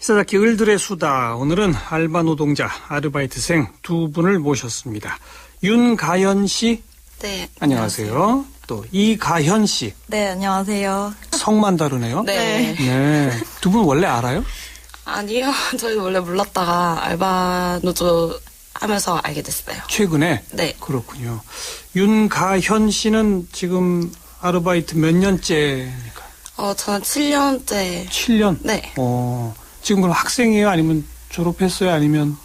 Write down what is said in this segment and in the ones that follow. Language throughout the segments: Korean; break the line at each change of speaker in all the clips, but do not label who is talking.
시사자키 을들의 수다. 오늘은 알바 노동자, 아르바이트생 두 분을 모셨습니다. 윤가연 씨.
네.
안녕하세요. 또 이가현 씨.
네, 안녕하세요.
성만 다르네요.
네.
네. 두 분 원래 알아요?
아니요. 저희 원래 몰랐다가 알바 노조 하면서 알게 됐어요.
최근에?
네.
그렇군요. 윤가현 씨는 지금 아르바이트 몇 년째입니까?
저는 7년째.
7년?
네.
지금 그럼 학생이에요? 아니면 졸업했어요? 아니면?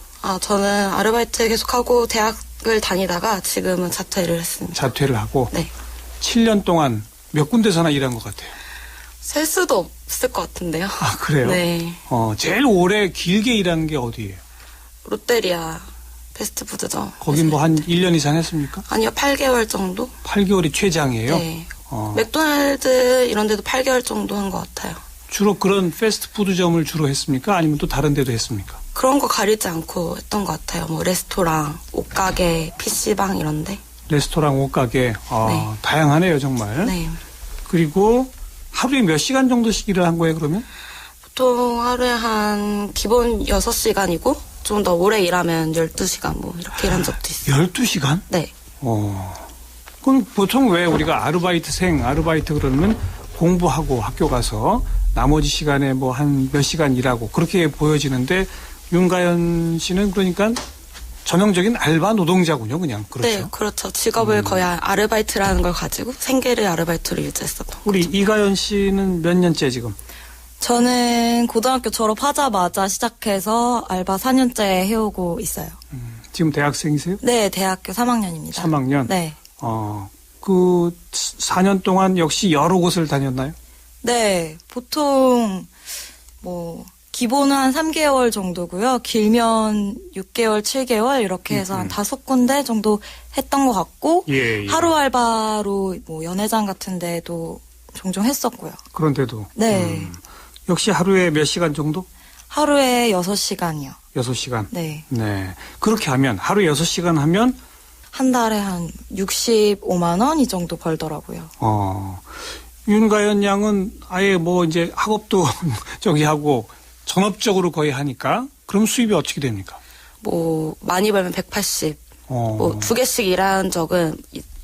저는 아르바이트 계속하고 대학을 다니다가 지금은 자퇴를 했습니다.
자퇴를 하고?
네.
7년 동안 몇 군데서나 일한 것 같아요.
셀 수도 없을 것 같은데요.
아, 그래요?
네.
제일 오래 길게 일한 게 어디예요?
롯데리아 패스트푸드죠.
거긴 뭐 한 1년 이상 했습니까?
아니요, 8개월 정도?
8개월이 최장이에요?
네. 맥도날드 이런 데도 8개월 정도 한 것 같아요.
주로 그런 패스트푸드점을 주로 했습니까? 아니면 또 다른 데도 했습니까?
그런 거 가리지 않고 했던 것 같아요. 뭐 레스토랑, 옷가게, PC방 이런데.
레스토랑, 옷가게.
네.
다양하네요, 정말.
네.
그리고 하루에 몇 시간 정도씩 일을 한 거예요, 그러면?
보통 하루에 한 기본 6시간이고 좀 더 오래 일하면 12시간 뭐 이렇게 일한 적도 있어요.
12시간?
네.
그럼 보통 왜 우리가 아르바이트 그러면 공부하고 학교 가서 나머지 시간에 뭐 한 몇 시간 일하고 그렇게 보여지는데 윤가연 씨는 그러니까 전형적인 알바 노동자군요, 그냥. 그렇죠?
네, 그렇죠. 직업을 거의 아르바이트라는 걸 가지고 생계를 아르바이트로 유지했었던
우리
거죠.
이가연 씨는 몇 년째 지금?
저는 고등학교 졸업하자마자 시작해서 알바 4년째 해오고 있어요.
지금 대학생이세요?
네, 대학교 3학년입니다.
3학년?
네.
그 4년 동안 역시 여러 곳을 다녔나요?
네, 보통 뭐 기본은 한 3개월 정도고요. 길면 6개월, 7개월 이렇게 해서 한 5군데 정도 했던 것 같고
예.
하루 알바로 뭐 연회장 같은 데도 종종 했었고요.
그런데도?
네.
역시 하루에 몇 시간 정도?
하루에 6시간이요.
6시간?
네.
네. 그렇게 하면 하루에 6시간 하면
한 달에 한 65만 원 이 정도 벌더라고요.
윤가연 양은 아예 뭐 이제 학업도 저기 하고 전업적으로 거의 하니까 그럼 수입이 어떻게 됩니까?
뭐 많이 벌면 180. 뭐 2개씩 일한 적은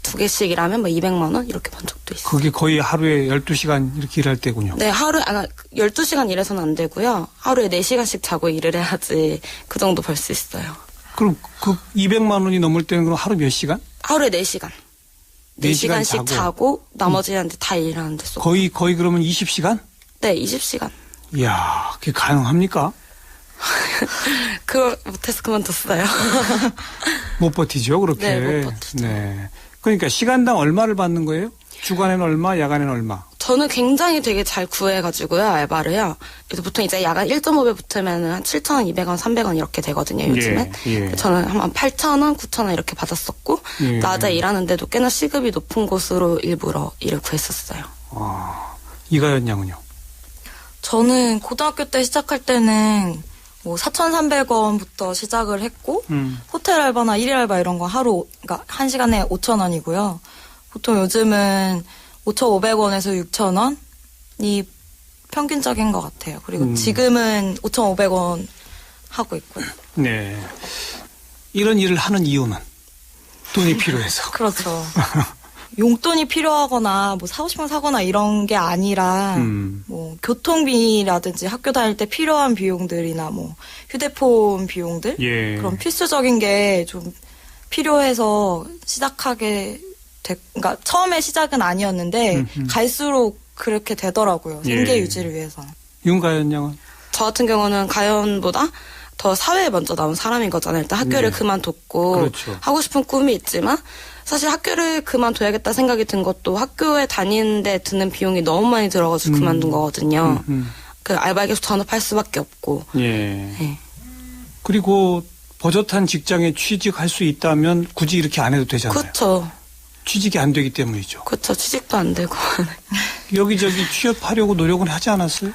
2개씩 일하면 뭐 200만 원 이렇게 번 적도 있어요.
그게 거의 하루에 12시간 이렇게 일할 때군요.
네, 12시간 일해서는 안 되고요. 하루에 4시간씩 자고 일을 해야지 그 정도 벌 수 있어요.
그럼 그 200만 원이 넘을 때는 그럼 하루 몇 시간?
하루에 4시간. 4시간씩 자고 나머지는 다 일하는데 쏘고.
거의 그러면 20시간?
네, 20시간.
이야, 그게 가능합니까?
그걸 못해서 그만뒀어요.
못 버티죠, 그렇게.
네, 못 버티죠.
네. 그러니까 시간당 얼마를 받는 거예요? 주간에는 얼마, 야간에는 얼마?
저는 굉장히 되게 잘 구해가지고요, 알바를요. 그래서 보통 이제 야간 1.5배 붙으면 한 7,200원, 300원 이렇게 되거든요, 요즘엔.
예.
저는 한 8,000원, 9,000원 이렇게 받았었고,
예.
낮에 일하는데도 꽤나 시급이 높은 곳으로 일부러 일을 구했었어요.
이가연 양은요?
저는 고등학교 때 시작할 때는 뭐 4,300원부터 시작을 했고 호텔 알바나 일일 알바 이런 거 그러니까 1시간에 5,000원이고요. 보통 요즘은 5,500원에서 6,000원이 평균적인 것 같아요. 그리고 지금은 5,500원 하고 있고요.
네. 이런 일을 하는 이유는 돈이 필요해서.
그렇죠. 용돈이 필요하거나 뭐 사고 싶은 거 사거나 이런 게 아니라 뭐 교통비라든지 학교 다닐 때 필요한 비용들이나 뭐 휴대폰 비용들
예.
그런 필수적인 게 좀 필요해서 그러니까 처음에 시작은 아니었는데 갈수록 그렇게 되더라고요. 생계
예.
유지를 위해서.
윤가연 양은?
저 같은 경우는 가연보다 더 사회에 먼저 나온 사람인 거잖아요. 일단 학교를
네.
그만뒀고
그렇죠.
하고 싶은 꿈이 있지만 사실 학교를 그만둬야겠다 생각이 든 것도 학교에 다니는데 드는 비용이 너무 많이 들어가지고 그만둔 거거든요. 그 알바에 계속 전업할 수밖에 없고.
예.
네.
그리고 버젓한 직장에 취직할 수 있다면 굳이 이렇게 안 해도 되잖아요.
그렇죠.
취직이 안 되기 때문이죠.
그렇죠. 취직도 안 되고.
여기저기 취업하려고 노력은 하지 않았어요?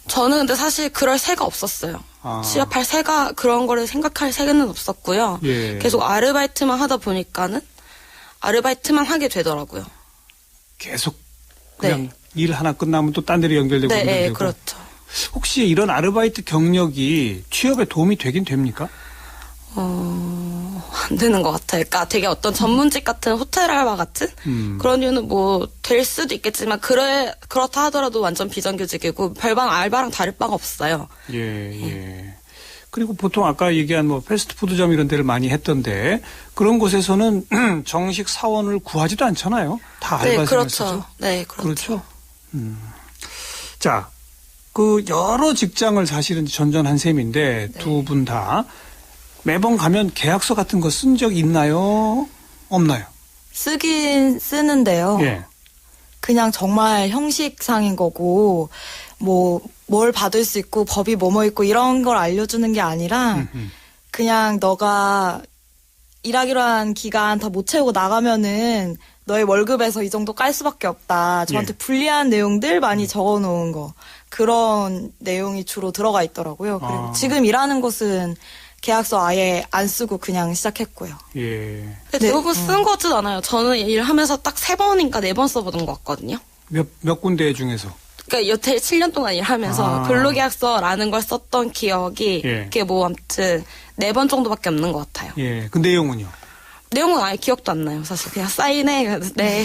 저는 근데 사실 그럴 새가 없었어요. 취업할 새가 그런 거를 생각할 새는 없었고요.
예.
계속 아르바이트만 하다 보니까는 아르바이트만 하게 되더라고요.
계속 그냥 일 하나 끝나면 또 딴 데로 연결되고
네,
그러고.
그렇죠.
혹시 이런 아르바이트 경력이 취업에 도움이 되긴 됩니까?
안 되는 것 같아요. 그러니까 되게 어떤 전문직 같은 호텔 알바 같은 그런 이유는 뭐 될 수도 있겠지만 그렇다 하더라도 완전 비정규직이고 별반 알바랑 다를 바가 없어요.
예. 그리고 보통 아까 얘기한 뭐 패스트푸드점 이런 데를 많이 했던데 그런 곳에서는 정식 사원을 구하지도 않잖아요. 다
네,
알바생을
그렇죠.
쓰죠.
네, 그렇죠.
자, 그 여러 직장을 사실은 전전한 셈인데
네.
두 분 다 매번 가면 계약서 같은 거 쓴 적 있나요? 없나요?
쓰긴 쓰는데요.
예.
그냥 정말 형식상인 거고, 뭐, 뭘 받을 수 있고, 법이 뭐뭐 있고, 이런 걸 알려주는 게 아니라, 그냥 너가 일하기로 한 기간 더 못 채우고 나가면은, 너의 월급에서 이 정도 깔 수밖에 없다. 저한테
예.
불리한 내용들 많이 적어 놓은 거. 그런 내용이 주로 들어가 있더라고요. 그리고 지금 일하는 곳은 계약서 아예 안 쓰고 그냥 시작했고요.
예.
근데 대부분 쓴 거진 않아요. 저는 일하면서 딱 3번인가 4번 써보는 것 같거든요.
몇 군데 중에서?
그러니까 여태 7년 동안 일하면서 근로계약서라는 걸 썼던 기억이
예.
그게 뭐 아무튼 4번 정도밖에 없는 것 같아요.
예. 그 내용은요?
내용은 아예 기억도 안 나요. 사실 그냥 사인해. 네.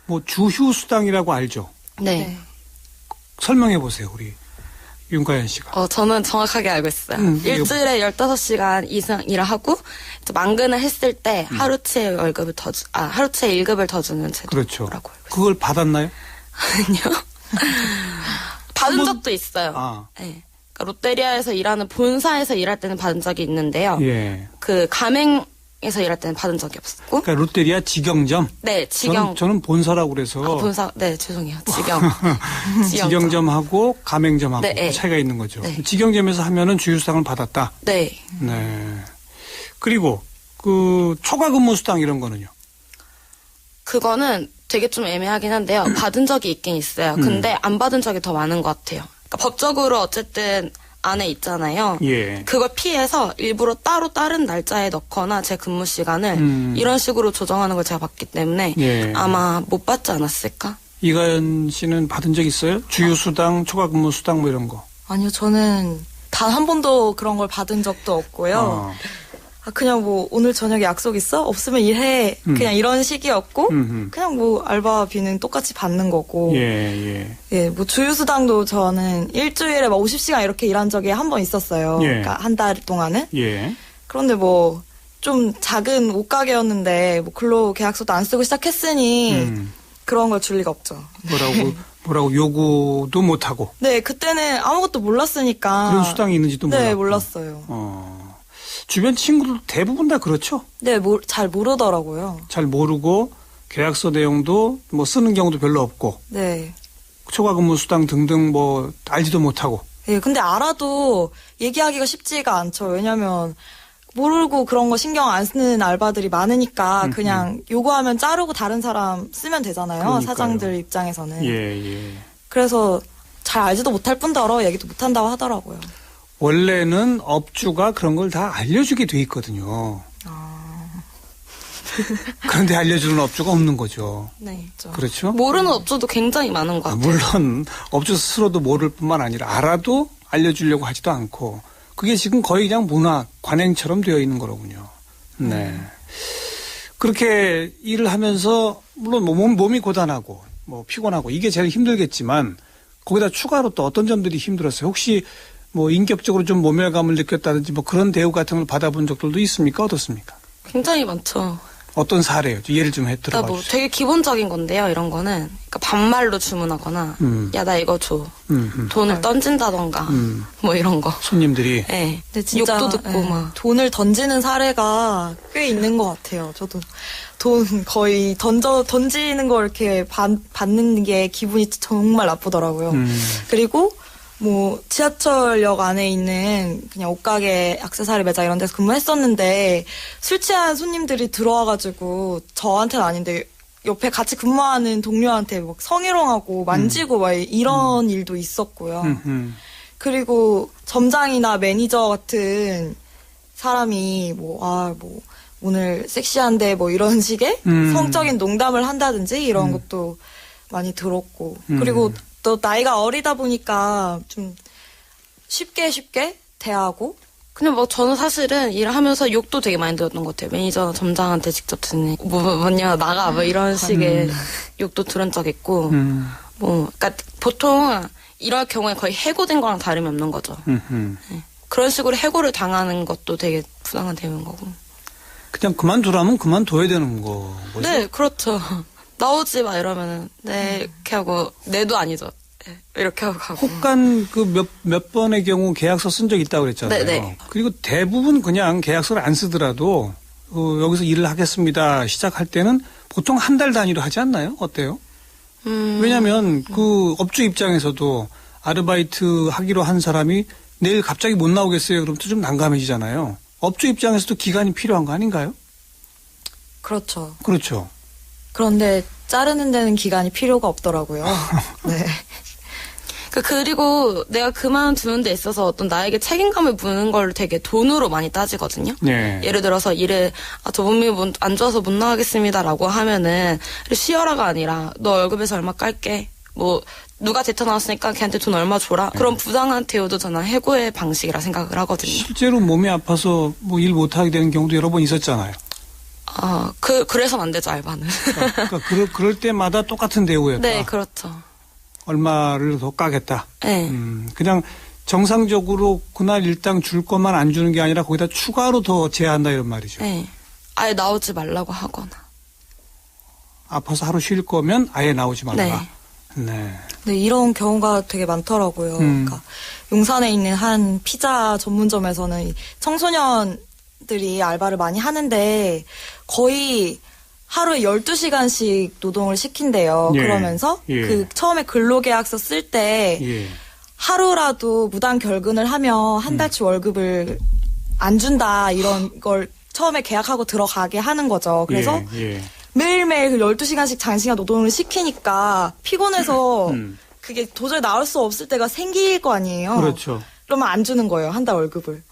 뭐 주휴수당이라고 알죠?
네.
설명해 보세요, 우리 윤가연 씨가.
저는 정확하게 알고 있어요. 일주일에 15시간 이상 일을 하고 이제 만근을 했을 때 하루치의 월급을 하루치의 1급을 더 주는
그렇죠.
제도라고 알고
그걸 받았나요?
있거든요. 받은 적도 있어요. 네. 그러니까 롯데리아에서 일하는 본사에서 일할 때는 받은 적이 있는데요.
예.
그 가맹에서 일할 때는 받은 적이 없었고.
그러니까 롯데리아 직영점.
네, 직영.
저는 본사라고 그래서
본사. 네, 죄송해요. 직영.
직영점하고 가맹점하고
네, 네.
차이가 있는 거죠.
네.
직영점에서 하면은 주휴수당을 받았다.
네.
네. 그리고 그 초과 근무 수당 이런 거는요.
그거는 되게 좀 애매하긴 한데요. 받은 적이 있긴 있어요. 근데 안 받은 적이 더 많은 것 같아요. 그러니까 법적으로 어쨌든 안에 있잖아요.
예.
그걸 피해서 일부러 따로 다른 날짜에 넣거나 제 근무 시간을 이런 식으로 조정하는 걸 제가 봤기 때문에
예.
아마 못 받지 않았을까?
이가연 씨는 받은 적 있어요? 주휴수당, 초과 근무 수당 뭐 이런 거.
아니요, 저는 단 한 번도 그런 걸 받은 적도 없고요. 그냥 뭐 오늘 저녁에 약속 있어? 없으면 일해. 그냥 이런 식이었고 그냥 뭐 알바비는 똑같이 받는 거고.
예.
예, 뭐 주휴수당도 저는 일주일에 막 50시간 이렇게 일한 적이 한 번 있었어요.
예.
그러니까 한 달 동안은.
예.
그런데 뭐 좀 작은 옷가게였는데 뭐 근로 계약서도 안 쓰고 시작했으니 그런 걸 줄 리가 없죠.
뭐라고 요구도 못 하고.
네, 그때는 아무것도 몰랐으니까.
그런 수당이 있는지도 몰랐고.
네, 몰랐어요.
주변 친구들 대부분 다 그렇죠?
네, 잘 모르더라고요.
잘 모르고 계약서 내용도 뭐 쓰는 경우도 별로 없고
네.
초과 근무 수당 등등 뭐 알지도 못하고.
예, 근데 알아도 얘기하기가 쉽지가 않죠. 왜냐면 모르고 그런 거 신경 안 쓰는 알바들이 많으니까 그냥 요구하면 자르고 다른 사람 쓰면 되잖아요.
그러니까요.
사장들 입장에서는.
예.
그래서 잘 알지도 못할 뿐더러 얘기도 못한다고 하더라고요.
원래는 업주가 그런 걸 다 알려주게 돼 있거든요. 그런데 알려주는 업주가 없는 거죠.
네, 있죠.
그렇죠?
모르는 업주도 굉장히 많은 것 같아요.
물론 업주 스스로도 모를 뿐만 아니라 알아도 알려주려고 하지도 않고 그게 지금 거의 그냥 문화 관행처럼 되어 있는 거로군요. 네. 그렇게 일을 하면서 물론 몸이 고단하고 뭐 피곤하고 이게 제일 힘들겠지만 거기다 추가로 또 어떤 점들이 힘들었어요? 혹시 뭐 인격적으로 좀 모멸감을 느꼈다든지 뭐 그런 대우 같은 걸 받아본 적들도 있습니까? 어떻습니까?
굉장히 많죠.
어떤 사례요? 예를 좀 들어봐
그러니까 뭐
주세요.
되게 기본적인 건데요. 이런 거는 그러니까 반말로 주문하거나 야 나 이거 줘. 돈을 던진다던가 뭐 이런 거.
손님들이
네.
근데 진짜
욕도 듣고 막.
돈을 던지는 사례가 꽤 있는 것 같아요. 저도 돈 거의 던지는 거 이렇게 받는 게 기분이 정말 나쁘더라고요. 그리고 뭐 지하철역 안에 있는 그냥 옷가게, 액세서리 매장 이런 데서 근무했었는데 술 취한 손님들이 들어와가지고 저한테는 아닌데 옆에 같이 근무하는 동료한테 막 성희롱하고 만지고 막 이런 일도 있었고요. 그리고 점장이나 매니저 같은 사람이 뭐 오늘 섹시한데 뭐 이런 식의 성적인 농담을 한다든지 이런 것도 많이 들었고 그리고 또 나이가 어리다 보니까 좀 쉽게 대하고.
그냥 뭐 저는 사실은 일을 하면서 욕도 되게 많이 들었던 것 같아요. 매니저 점장한테 직접 듣는 뭐냐 나가 뭐 이런 식의 욕도 들은 적 있고 뭐 그러니까 보통 이럴 경우에 거의 해고된 거랑 다름이 없는 거죠. 네. 그런 식으로 해고를 당하는 것도 되게 부당한 대우인 거고.
그냥 그만두라면 그만둬야 되는 거죠.
네, 그렇죠. 나오지 마 이러면은 네 이렇게 하고 내도 아니죠. 네, 이렇게 하고 가고.
혹간 그 몇 번의 경우 계약서 쓴 적 있다고 그랬잖아요.
네네.
그리고 대부분 그냥 계약서를 안 쓰더라도 여기서 일을 하겠습니다 시작할 때는 보통 한 달 단위로 하지 않나요? 어때요? 왜냐하면 그 업주 입장에서도 아르바이트 하기로 한 사람이 내일 갑자기 못 나오겠어요. 그럼 또 좀 난감해지잖아요. 업주 입장에서도 기간이 필요한 거 아닌가요?
그렇죠.
그렇죠.
그런데 자르는 데는 기간이 필요가 없더라고요. 네.
그리고 내가 그만두는 데 있어서 어떤 나에게 책임감을 묻는 걸 되게 돈으로 많이 따지거든요.
네.
예를 들어서 일을 저 몸이 안 좋아서 못 나가겠습니다라고 하면은 쉬어라가 아니라 너 월급에서 얼마 깔게. 뭐 누가 데리터 나왔으니까 걔한테 돈 얼마 줘라. 그런 부당한 대우도 저는 해고의 방식이라 생각을 하거든요.
실제로 몸이 아파서 뭐 일 못하게 되는 경우도 여러 번 있었잖아요.
그래서는 안 되죠, 알바는.
그러니까 그럴 때마다 똑같은 대우였다.
네, 그렇죠.
얼마를 더 까겠다.
네.
그냥 정상적으로 그날 일당 줄 것만 안 주는 게 아니라 거기다 추가로 더 제한한다 이런 말이죠.
네. 아예 나오지 말라고 하거나.
아파서 하루 쉴 거면 아예 나오지 말라.
네.
네.
네, 이런 경우가 되게 많더라고요. 그러니까 용산에 있는 한 피자 전문점에서는 청소년들이 알바를 많이 하는데 거의 하루에 12시간씩 노동을 시킨대요.
예.
그러면서
예.
그 처음에 근로계약서 쓸 때
예.
하루라도 무단 결근을 하면 한 달치 월급을 안 준다 이런 걸 처음에 계약하고 들어가게 하는 거죠. 그래서
예.
매일매일 그 12시간씩 장시간 노동을 시키니까 피곤해서 그게 도저히 나올 수 없을 때가 생길 거 아니에요.
그렇죠.
그러면 안 주는 거예요. 한 달 월급을.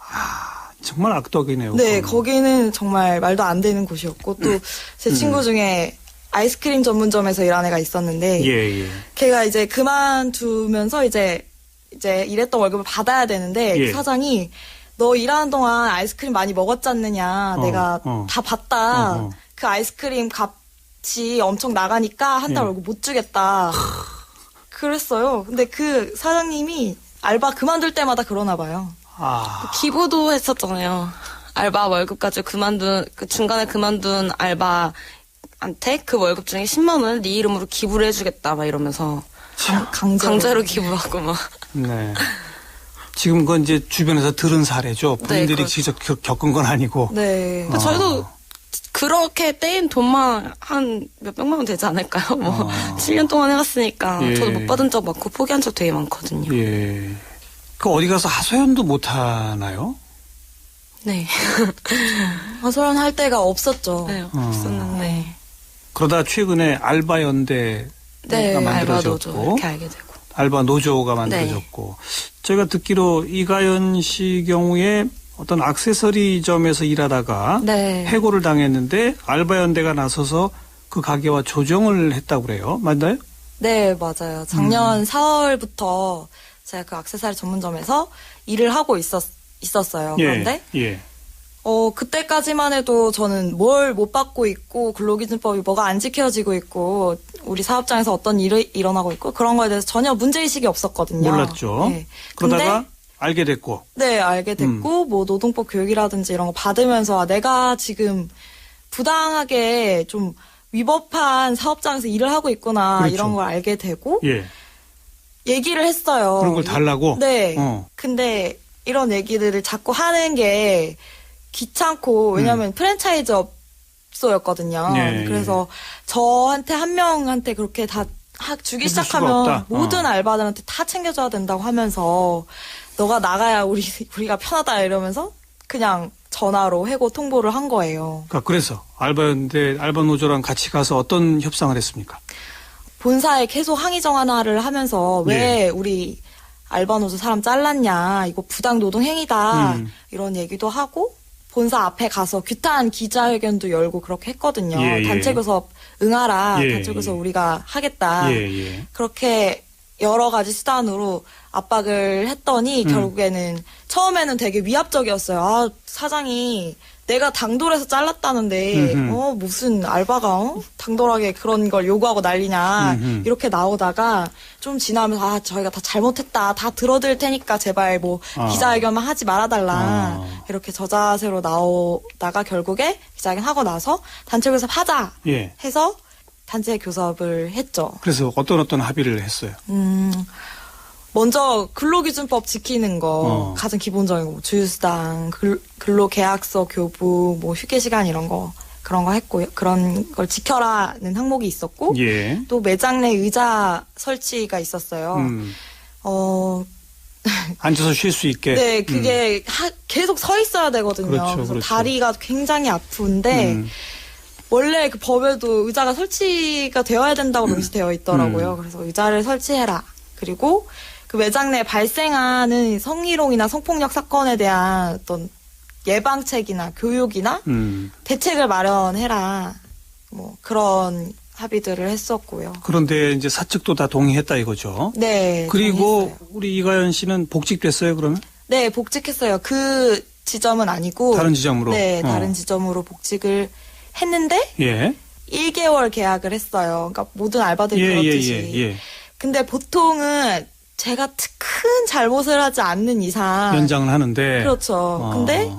정말 악덕이네요.
네,
그거는.
거기는 정말 말도 안 되는 곳이었고 또 제 친구 중에 아이스크림 전문점에서 일하는 애가 있었는데
예.
걔가 이제 그만두면서 이제 일했던 월급을 받아야 되는데
예.
그 사장이 너 일하는 동안 아이스크림 많이 먹었지 않느냐. 내가 다 봤다. 그 아이스크림 값이 엄청 나가니까 한 달
예.
월급 못 주겠다. 그랬어요. 근데 그 사장님이 알바 그만둘 때마다 그러나 봐요.
기부도 했었잖아요. 알바 월급 가지고 중간에 그만둔 알바한테 그 월급 중에 10만 원을 네 이름으로 기부를 해주겠다 막 이러면서 강제로 기부하고 막.
네. 지금 그건 이제 주변에서 들은 사례죠. 본인들이
그렇죠.
직접 겪은 건 아니고.
네.
저희도 그렇게 떼인 돈만 한 몇백만 원 되지 않을까요? 뭐 7년 동안 해왔으니까
예.
저도 못 받은 적 많고 포기한 적 되게 많거든요.
예. 그 어디 가서 하소연도 못 하나요?
네.
하소연 할 데가 없었죠.
네, 없었는데.
그러다 최근에 알바연대가
네, 알바 노조
만들어졌고
이렇게 알게 되고.
알바 노조가 만들어졌고 저희가 듣기로 이가연 씨 경우에 어떤 액세서리점에서 일하다가
네.
해고를 당했는데 알바연대가 나서서 그 가게와 조정을 했다고 그래요. 맞나요?
네, 맞아요. 작년 4월부터 제가 그 액세서리 전문점에서 일을 하고 있었어요. 그런데
예.
그때까지만 해도 저는 뭘 못 받고 있고 근로기준법이 뭐가 안 지켜지고 있고 우리 사업장에서 어떤 일이 일어나고 있고 그런 거에 대해서 전혀 문제의식이 없었거든요.
몰랐죠.
네.
그러다가
근데
알게 됐고.
네, 알게 됐고 뭐 노동법 교육이라든지 이런 거 받으면서 내가 지금 부당하게 좀 위법한 사업장에서 일을 하고 있구나
그렇죠.
이런 걸 알게 되고
예.
얘기를 했어요.
그런 걸 달라고?
네.
근데
이런 얘기들을 자꾸 하는 게 귀찮고 왜냐하면 프랜차이즈 업소였거든요.
네,
그래서 저한테 한 명한테 그렇게 다 주기
해줄 수가
시작하면
없다.
모든 알바들한테 다 챙겨줘야 된다고 하면서 너가 나가야 우리가 편하다 이러면서 그냥 전화로 해고 통보를 한 거예요.
그래서 알바연대 알바노조랑 같이 가서 어떤 협상을 했습니까?
본사에 계속 항의 정화를 하면서 왜
예.
우리 알바노조 사람 잘랐냐 이거 부당 노동 행위다 이런 얘기도 하고 본사 앞에 가서 규탄 기자회견도 열고 그렇게 했거든요.
예.
단체 교섭 응하라.
예.
단체 교섭 우리가 하겠다.
예.
그렇게 여러 가지 수단으로 압박을 했더니 결국에는 처음에는 되게 위압적이었어요. 아, 사장이 내가 당돌해서 잘랐다는데 무슨 알바가 당돌하게 그런 걸 요구하고 난리냐 이렇게 나오다가 좀 지나면서 아, 저희가 다 잘못했다. 다 들어드릴 테니까 제발 뭐 기자회견만 하지 말아달라. 이렇게 저자세로 나오다가 결국에 기자회견 하고 나서 단체 교섭 하자
예.
해서 단체 교섭을 했죠.
그래서 어떤 합의를 했어요?
먼저 근로기준법 지키는 거 가장 기본적인 거, 뭐 주휴수당, 근로계약서 교부, 뭐 휴게시간 이런 거 그런 거 했고요. 그런 걸 지켜라는 항목이 있었고
예.
또 매장 내 의자 설치가 있었어요.
앉아서 쉴 수 있게.
네, 그게 계속 서 있어야 되거든요.
그렇죠,
그래서
그렇죠.
다리가 굉장히 아픈데 원래 그 법에도 의자가 설치가 되어야 된다고 명시되어 있더라고요. 그래서 의자를 설치해라. 그리고 그 매장 내 발생하는 성희롱이나 성폭력 사건에 대한 어떤 예방책이나 교육이나 대책을 마련해라. 뭐 그런 합의들을 했었고요.
그런데 이제 사측도 다 동의했다 이거죠.
네.
그리고
동의했어요.
우리 이가연 씨는 복직됐어요, 그러면?
네, 복직했어요. 그 지점은 아니고
다른 지점으로?
네, 다른 지점으로 복직을 했는데
예.
1개월 계약을 했어요. 그러니까 모든 알바들이 그렇듯이.
예.
근데 보통은 제가 큰 잘못을 하지 않는 이상
연장을 하는데.
그렇죠. 근데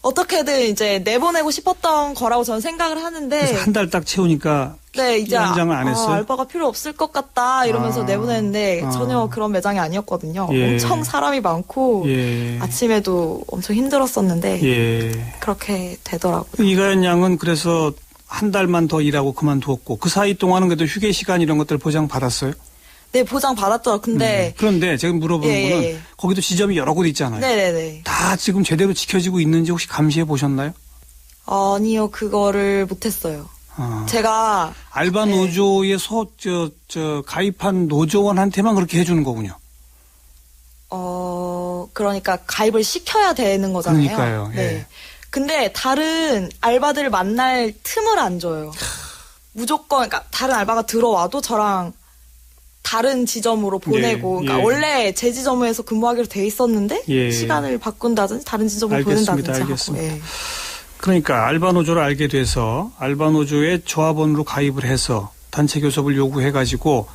어떻게든 이제 내보내고 싶었던 거라고 저는 생각을 하는데
그래서 한 달 딱 채우니까
네, 이제
연장을 안 했어요?
알바가 필요 없을 것 같다 이러면서 내보냈는데 전혀 그런 매장이 아니었거든요.
예.
엄청 사람이 많고
예.
아침에도 엄청 힘들었었는데
예.
그렇게 되더라고요.
이가연 양은 그래서 한 달만 더 일하고 그만두었고 그 사이 동안은 그래도 휴게 시간 이런 것들 보장 받았어요?
네, 보장 받았죠. 근데
그런데 제가 물어보는
예,
거는
예.
거기도 지점이 여러 곳 있잖아요.
네네네.
다 지금 제대로 지켜지고 있는지 혹시 감시해 보셨나요?
아니요, 그거를 못했어요. 제가
알바 노조에 가입한 노조원한테만 그렇게 해주는 거군요.
그러니까 가입을 시켜야 되는 거잖아요.
그러니까요. 예.
네. 근데 다른 알바들을 만날 틈을 안 줘요. 무조건 그러니까 다른 알바가 들어와도 저랑 다른 지점으로 보내고
예,
그러니까
예.
원래 제 지점에서 근무하기로 돼 있었는데
예.
시간을 바꾼다든지 다른 지점으로 보낸다든지
알겠습니다.
하고. 예.
그러니까 알바 노조를 알게 돼서 알바 노조의 조합원으로 가입을 해서 단체 교섭을 요구해가지고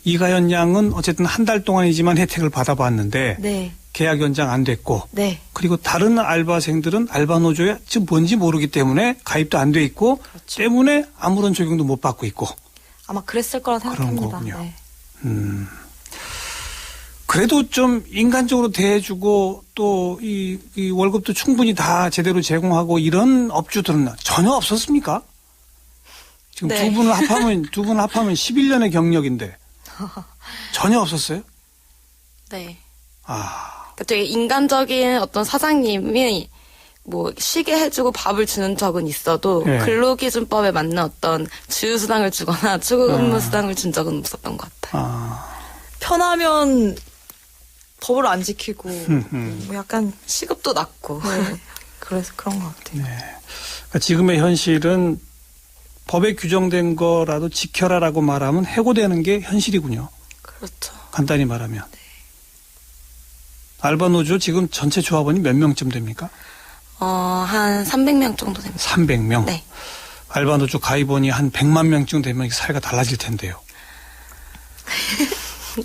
이가연 양은 어쨌든 한 달 동안이지만 혜택을 받아봤는데
네.
계약 연장 안 됐고
네.
그리고 다른 알바생들은 알바 노조에 지금 뭔지 모르기 때문에 가입도 안 돼 있고
그렇죠.
때문에 아무런 적용도 못 받고 있고
아마 그랬을 거라
그런
생각합니다.
거군요.
네.
그래도 좀 인간적으로 대해주고 또 이 월급도 충분히 다 제대로 제공하고 이런 업주들은 전혀 없었습니까? 지금
네.
두 분을 합하면 11년의 경력인데 전혀 없었어요?
네.
아,
되게 인간적인 어떤 사장님이 뭐 쉬게 해주고 밥을 주는 적은 있어도
예.
근로기준법에 맞는 어떤 주휴수당을 주거나 추가근무수당을 준 적은 없었던 것 같아요.
편하면 법을 안 지키고
음.
뭐 약간
시급도 낮고.
그래서 그런 것 같아요.
그러니까 지금의 현실은 법에 규정된 거라도 지켜라라고 말하면 해고되는 게 현실이군요.
그렇죠.
간단히 말하면. 알바 노조 지금 전체 조합원이 몇 명쯤 됩니까?
한 300명 정도 됩니다.
300명.
네.
알바 노조 가입원이 한 100만 명쯤 되면 사회가 달라질 텐데요.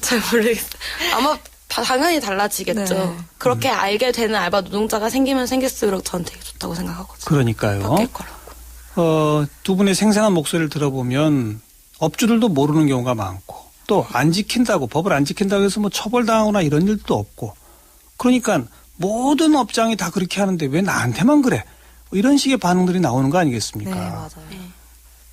잘 모르겠어요. 아마 당연히 달라지겠죠.
네.
그렇게 알게 되는 알바 노동자가 생기면 생길수록 전 되게 좋다고 생각하거든요.
그러니까요.
바뀔 거라고.
두 분의 생생한 목소리를 들어보면 업주들도 모르는 경우가 많고 또 안 지킨다고 법을 안 지킨다고 해서 뭐 처벌당하거나 이런 일도 없고 그러니까 모든 업장이 다 그렇게 하는데 왜 나한테만 그래? 뭐 이런 식의 반응들이 나오는 거 아니겠습니까?
네, 맞아요.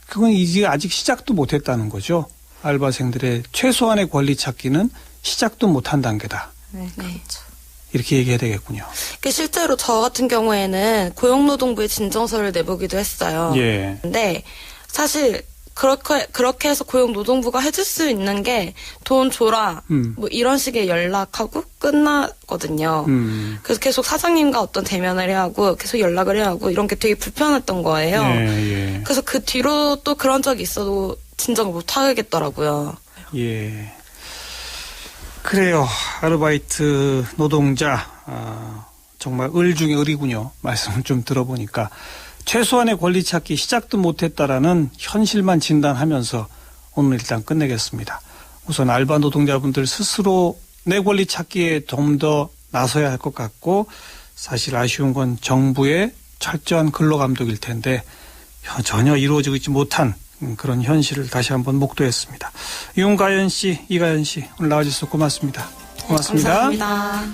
그건 이제 아직 시작도 못했다는 거죠. 알바생들의 최소한의 권리 찾기는 시작도 못한 단계다.
네,
네.
그렇죠.
이렇게 얘기해야 되겠군요.
실제로 저 같은 경우에는 고용노동부에 진정서를 내보기도 했어요.
예.
근데 사실 그렇게 해서 고용노동부가 해줄 수 있는 게 돈 줘라 뭐 이런 식의 연락하고 끝나거든요. 그래서 계속 사장님과 어떤 대면을 해야 하고 계속 연락을 해야 하고 이런 게 되게 불편했던 거예요.
예.
그래서 그 뒤로 또 그런 적이 있어도 진정을 못 하겠더라고요.
예. 그래요. 아르바이트 노동자 정말 을 중에 을이군요. 말씀을 좀 들어보니까 최소한의 권리 찾기 시작도 못했다라는 현실만 진단하면서 오늘 일단 끝내겠습니다. 우선 알바 노동자분들 스스로 내 권리 찾기에 좀 더 나서야 할 것 같고 사실 아쉬운 건 정부의 철저한 근로감독일 텐데 전혀 이루어지고 있지 못한 그런 현실을 다시 한번 목도했습니다. 윤가연 씨, 이가연 씨 오늘 나와주셔서 고맙습니다. 고맙습니다.
감사합니다.